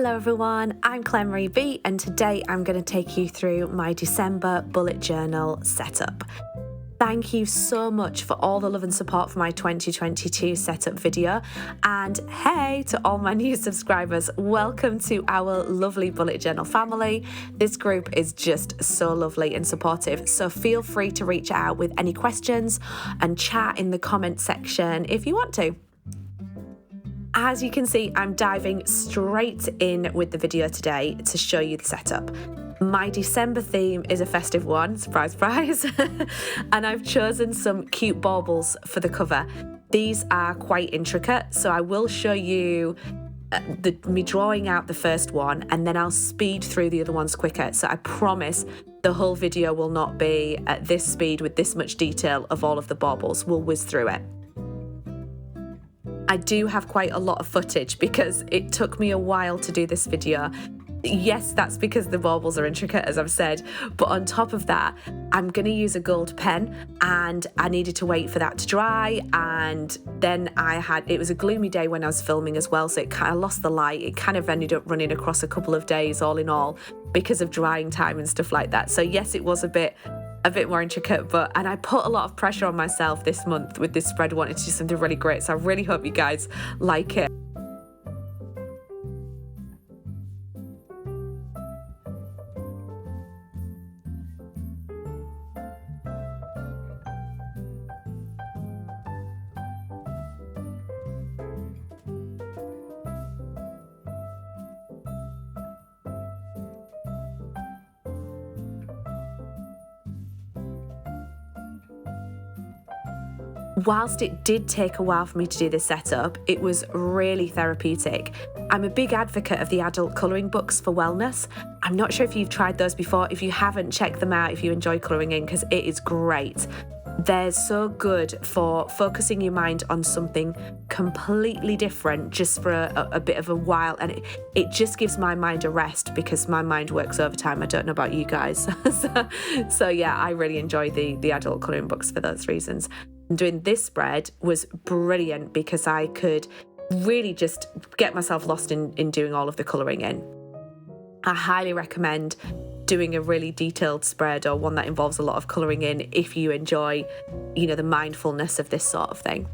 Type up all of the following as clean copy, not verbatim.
Hello everyone, I'm Claire Marie B and today I'm going to take you through my December bullet journal setup. Thank you so much for all the love and support for my 2022 setup video, and hey to all my new subscribers, welcome to our lovely bullet journal family. This group is just so lovely and supportive, so feel free to reach out with any questions and chat in the comment section if you want to. As you can see, I'm diving straight in with the video today to show you the setup. My December theme is a festive one, surprise, surprise, and I've chosen some cute baubles for the cover. These are quite intricate, so I will show you me drawing out the first one and then I'll speed through the other ones quicker. So I promise the whole video will not be at this speed with this much detail of all of the baubles. We'll whiz through it. I do have quite a lot of footage because it took me a while to do this video. Yes, that's because the baubles are intricate, as I've said, but on top of that, I'm going to use a gold pen and I needed to wait for that to dry, and then it was a gloomy day when I was filming as well, so it kind of lost the light. It kind of ended up running across a couple of days all in all because of drying time and stuff like that. So yes, it was a bit more intricate, and I put a lot of pressure on myself this month with this spread, wanting to do something really great, so I really hope you guys like it. Whilst it did take a while for me to do this setup, it was really therapeutic. I'm a big advocate of the adult colouring books for wellness. I'm not sure if you've tried those before. If you haven't, check them out if you enjoy colouring in, because it is great. They're so good for focusing your mind on something completely different just for a bit of a while, and it just gives my mind a rest because my mind works overtime. I don't know about you guys. so yeah, I really enjoy the adult colouring books for those reasons. Doing this spread was brilliant because I could really just get myself lost in doing all of the colouring in. I highly recommend doing a really detailed spread or one that involves a lot of colouring in if you enjoy, the mindfulness of this sort of thing.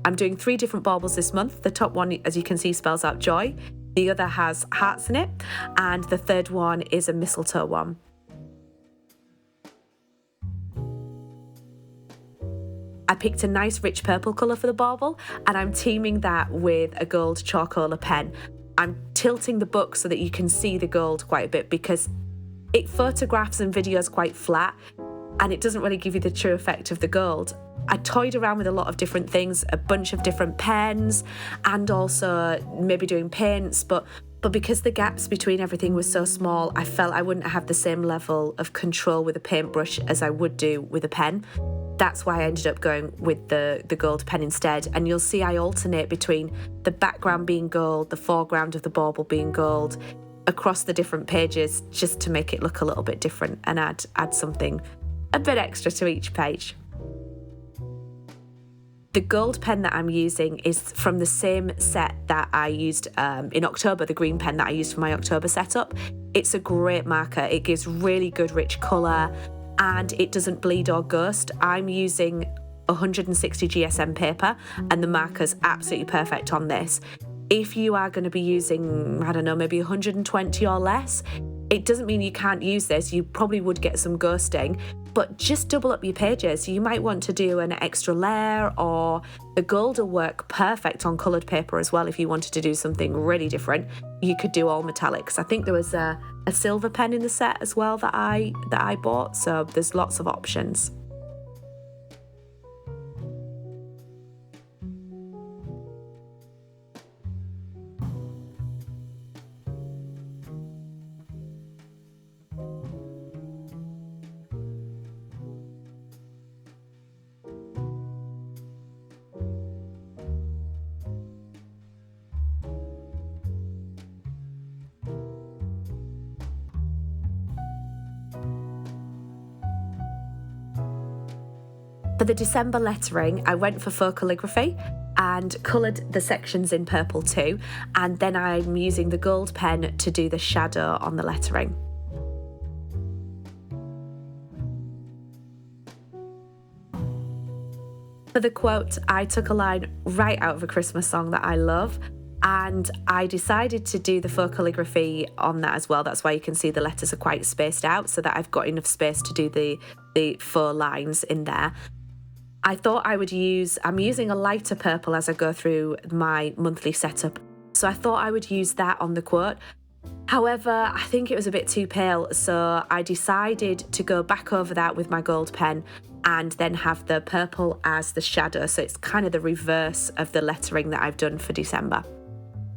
I'm doing 3 different baubles this month. The top one, as you can see, spells out joy. The other has hearts in it, and the third one is a mistletoe one. I picked a nice rich purple colour for the bauble, and I'm teaming that with a gold charcoaler pen. I'm tilting the book so that you can see the gold quite a bit because it photographs and videos quite flat and it doesn't really give you the true effect of the gold. I toyed around with a lot of different things, a bunch of different pens, and also maybe doing paints, but because the gaps between everything was so small, I felt I wouldn't have the same level of control with a paintbrush as I would do with a pen. That's why I ended up going with the gold pen instead. And you'll see I alternate between the background being gold, the foreground of the bauble being gold, across the different pages, just to make it look a little bit different and add something a bit extra to each page. The gold pen that I'm using is from the same set that I used in October, the green pen that I used for my October setup. It's a great marker. It gives really good rich colour and it doesn't bleed or ghost. I'm using 160 GSM paper and the marker's absolutely perfect on this. If you are going to be using, I don't know, maybe 120 or less, it doesn't mean you can't use this. You probably would get some ghosting, but just double up your pages. You might want to do an extra layer, or the gold will work perfect on coloured paper as well. If you wanted to do something really different, you could do all metallics. I think there was a silver pen in the set as well that I bought, so there's lots of options. For the December lettering, I went for faux calligraphy. and coloured the sections in purple too, and then I'm using the gold pen to do the shadow on the lettering. For the quote, I took a line right out of a Christmas song that I love, and I decided to do the faux calligraphy on that as well. That's why you can see the letters are quite spaced out, so that I've got enough space to do the faux lines in there. I thought I'm using a lighter purple as I go through my monthly setup, so I thought I would use that on the quote. However, I think it was a bit too pale, so I decided to go back over that with my gold pen and then have the purple as the shadow, so it's kind of the reverse of the lettering that I've done for December.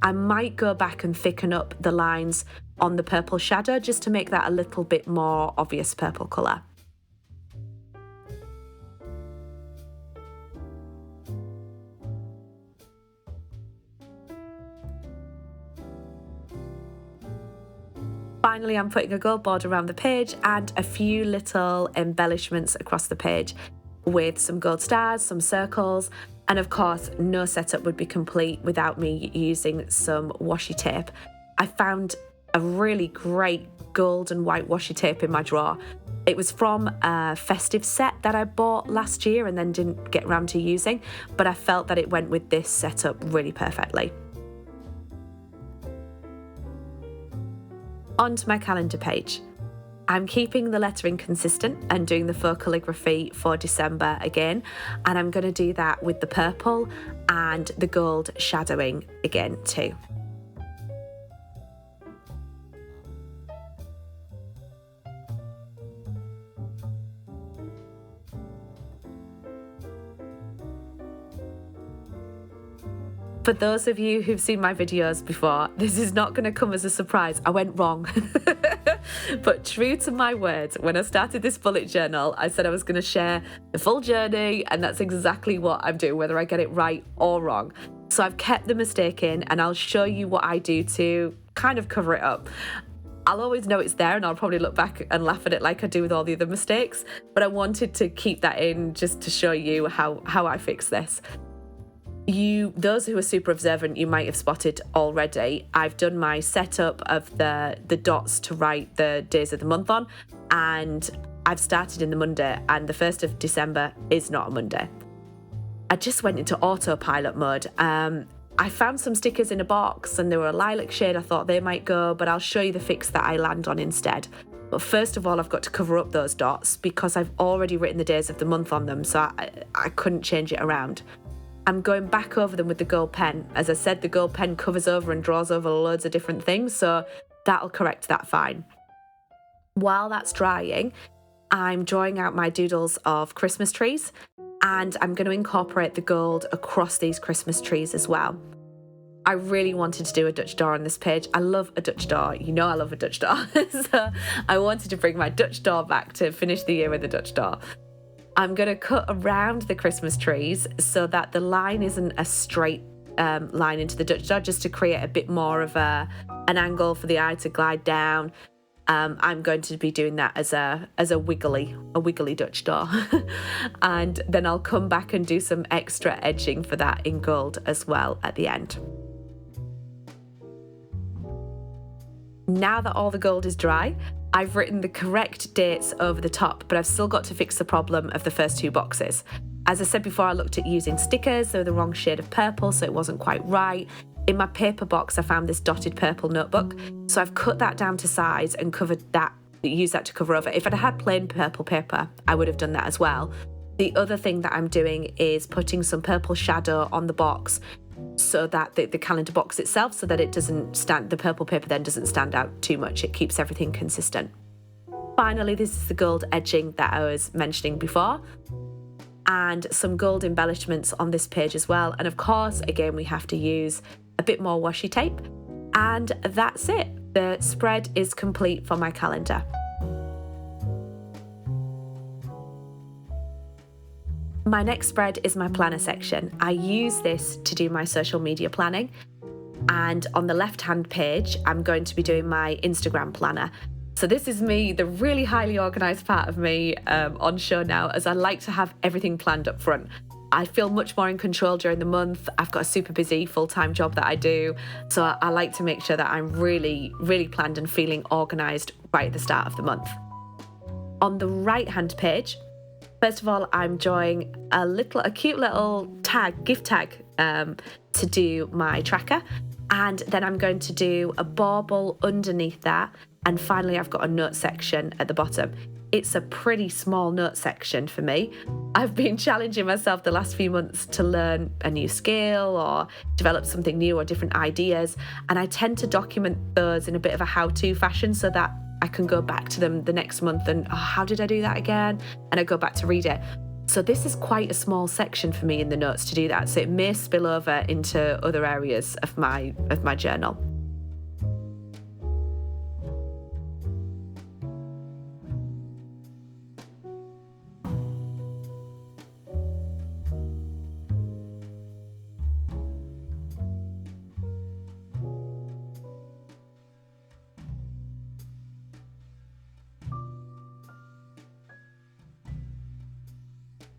I might go back and thicken up the lines on the purple shadow just to make that a little bit more obvious purple colour. Finally, I'm putting a gold border around the page and a few little embellishments across the page with some gold stars, some circles, and of course, no setup would be complete without me using some washi tape. I found a really great gold and white washi tape in my drawer. It was from a festive set that I bought last year and then didn't get around to using, but I felt that it went with this setup really perfectly. Onto my calendar page. I'm keeping the lettering consistent and doing the faux calligraphy for December again, and I'm going to do that with the purple and the gold shadowing again too. For those of you who've seen my videos before, this is not going to come as a surprise. I went wrong. But true to my words, when I started this bullet journal, I said I was going to share the full journey, and that's exactly what I'm doing, whether I get it right or wrong. So I've kept the mistake in, and I'll show you what I do to kind of cover it up. I'll always know it's there, and I'll probably look back and laugh at it like I do with all the other mistakes, but I wanted to keep that in just to show you how I fix this. Those who are super observant, you might have spotted already, I've done my setup of the dots to write the days of the month on, and I've started in the Monday, and the 1st of December is not a Monday. I just went into autopilot mode. I found some stickers in a box and they were a lilac shade. I thought they might go, but I'll show you the fix that I land on instead. But first of all, I've got to cover up those dots because I've already written the days of the month on them, so I couldn't change it around. I'm going back over them with the gold pen. As I said, the gold pen covers over and draws over loads of different things, so that'll correct that fine. While that's drying, I'm drawing out my doodles of Christmas trees, and I'm going to incorporate the gold across these Christmas trees as well. I really wanted to do a Dutch door on this page. I love a Dutch door. You know I love a Dutch door. So I wanted to bring my Dutch door back to finish the year with a Dutch door. I'm going to cut around the Christmas trees so that the line isn't a straight line into the Dutch door, just to create a bit more of an angle for the eye to glide down. I'm going to be doing that as a wiggly Dutch door. And then I'll come back and do some extra edging for that in gold as well at the end. Now that all the gold is dry, I've written the correct dates over the top, but I've still got to fix the problem of the first two boxes. As I said before, I looked at using stickers. They were the wrong shade of purple, so it wasn't quite right. In my paper box, I found this dotted purple notebook, so I've cut that down to size and used that to cover over. If I'd had plain purple paper, I would have done that as well. The other thing that I'm doing is putting some purple shadow on the box so that the calendar box itself, so that the purple paper then doesn't stand out too much. It keeps everything consistent. Finally, this is the gold edging that I was mentioning before, and some gold embellishments on this page as well. And of course, again, we have to use a bit more washi tape, and that's it. The spread is complete for my calendar. My next spread is my planner section. I use this to do my social media planning, and on the left-hand page, I'm going to be doing my Instagram planner. So this is me, the really highly organised part of me on show now, as I like to have everything planned up front. I feel much more in control during the month. I've got a super busy full-time job that I do. So I like to make sure that I'm really, really planned and feeling organised right at the start of the month. On the right-hand page, first of all, I'm drawing a cute little gift tag to do my tracker. And then I'm going to do a bauble underneath that. And finally, I've got a note section at the bottom. It's a pretty small note section for me. I've been challenging myself the last few months to learn a new skill or develop something new or different ideas. And I tend to document those in a bit of a how-to fashion so that I can go back to them the next month and, how did I do that again? And I go back to read it. So this is quite a small section for me in the notes to do that. So it may spill over into other areas of my journal.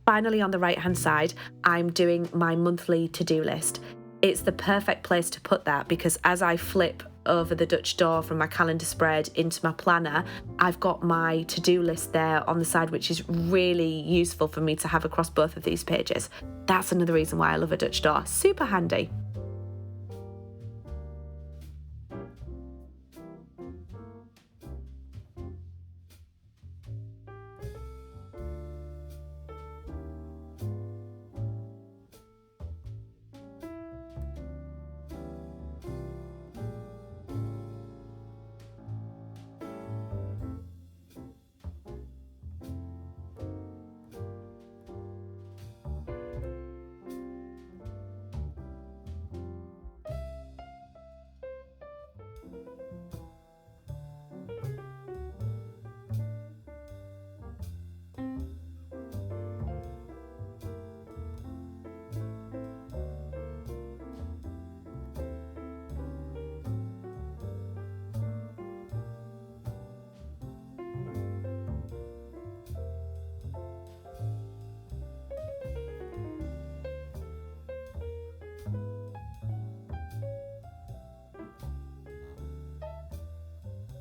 Finally, on the right-hand side, I'm doing my monthly to-do list. It's the perfect place to put that because as I flip over the Dutch door from my calendar spread into my planner, I've got my to-do list there on the side, which is really useful for me to have across both of these pages. That's another reason why I love a Dutch door. Super handy.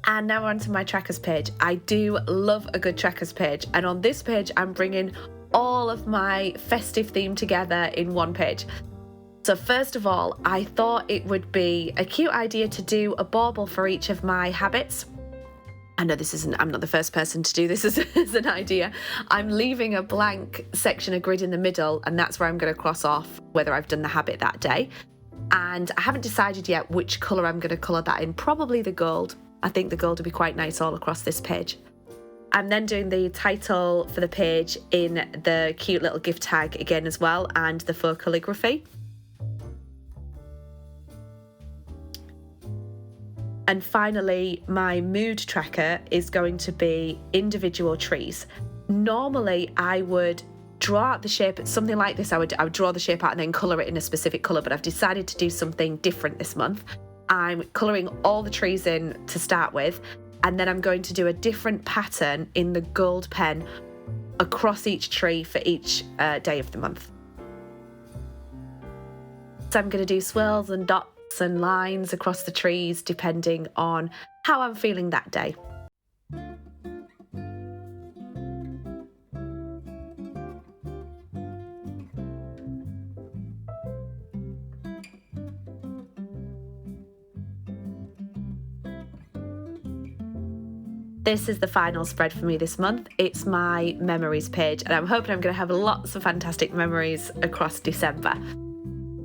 And now onto my trackers page. I do love a good trackers page. And on this page, I'm bringing all of my festive theme together in one page. So first of all, I thought it would be a cute idea to do a bauble for each of my habits. I know I'm not the first person to do this as an idea. I'm leaving a blank section, a grid in the middle, and that's where I'm going to cross off whether I've done the habit that day. And I haven't decided yet which colour I'm going to colour that in, probably the gold. I think the gold would be quite nice all across this page. I'm then doing the title for the page in the cute little gift tag again as well, and the faux calligraphy. And finally, my mood tracker is going to be individual trees. Normally, I would draw out the shape, something like this, I would draw the shape out and then colour it in a specific colour, but I've decided to do something different this month. I'm colouring all the trees in to start with, and then I'm going to do a different pattern in the gold pen across each tree for each day of the month. So I'm going to do swirls and dots and lines across the trees depending on how I'm feeling that day. This is the final spread for me this month. It's my memories page, and I'm hoping I'm going to have lots of fantastic memories across December.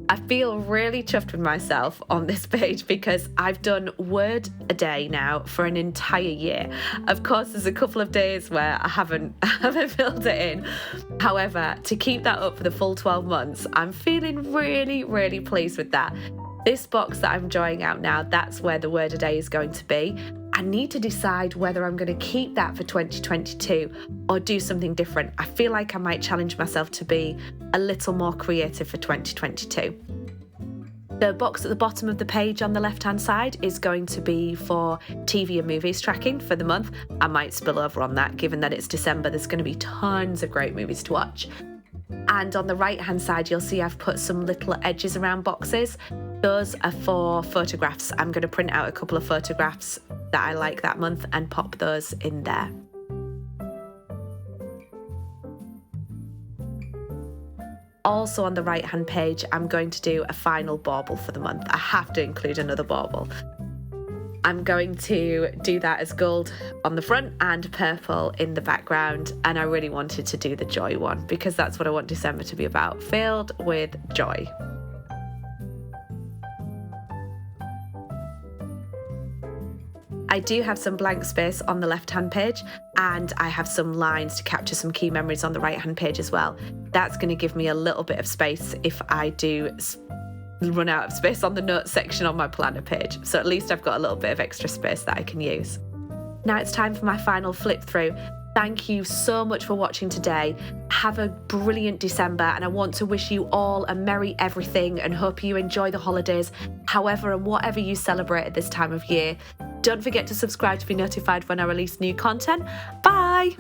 I feel really chuffed with myself on this page because I've done word a day now for an entire year. Of course, there's a couple of days where I haven't filled it in. However, to keep that up for the full 12 months, I'm feeling really, really pleased with that. This box that I'm drawing out now, that's where the word a day is going to be. I need to decide whether I'm going to keep that for 2022 or do something different. I feel like I might challenge myself to be a little more creative for 2022. The box at the bottom of the page on the left-hand side is going to be for TV and movies tracking for the month. I might spill over on that, given that it's December. There's going to be tons of great movies to watch. And on the right hand side, you'll see I've put some little edges around boxes. Those are for photographs. I'm going to print out a couple of photographs that I like that month and pop those in there. Also on the right hand page, I'm going to do a final bauble for the month. I have to include another bauble. I'm going to do that as gold on the front and purple in the background, and I really wanted to do the joy one because that's what I want December to be about, filled with joy. I do have some blank space on the left-hand page, and I have some lines to capture some key memories on the right-hand page as well. That's going to give me a little bit of space if I do run out of space on the notes section on my planner page. So at least I've got a little bit of extra space that I can use. Now it's time for my final flip through. Thank you so much for watching today. Have a brilliant December, and I want to wish you all a merry everything and hope you enjoy the holidays, however and whatever you celebrate at this time of year. Don't forget to subscribe to be notified when I release new content. Bye!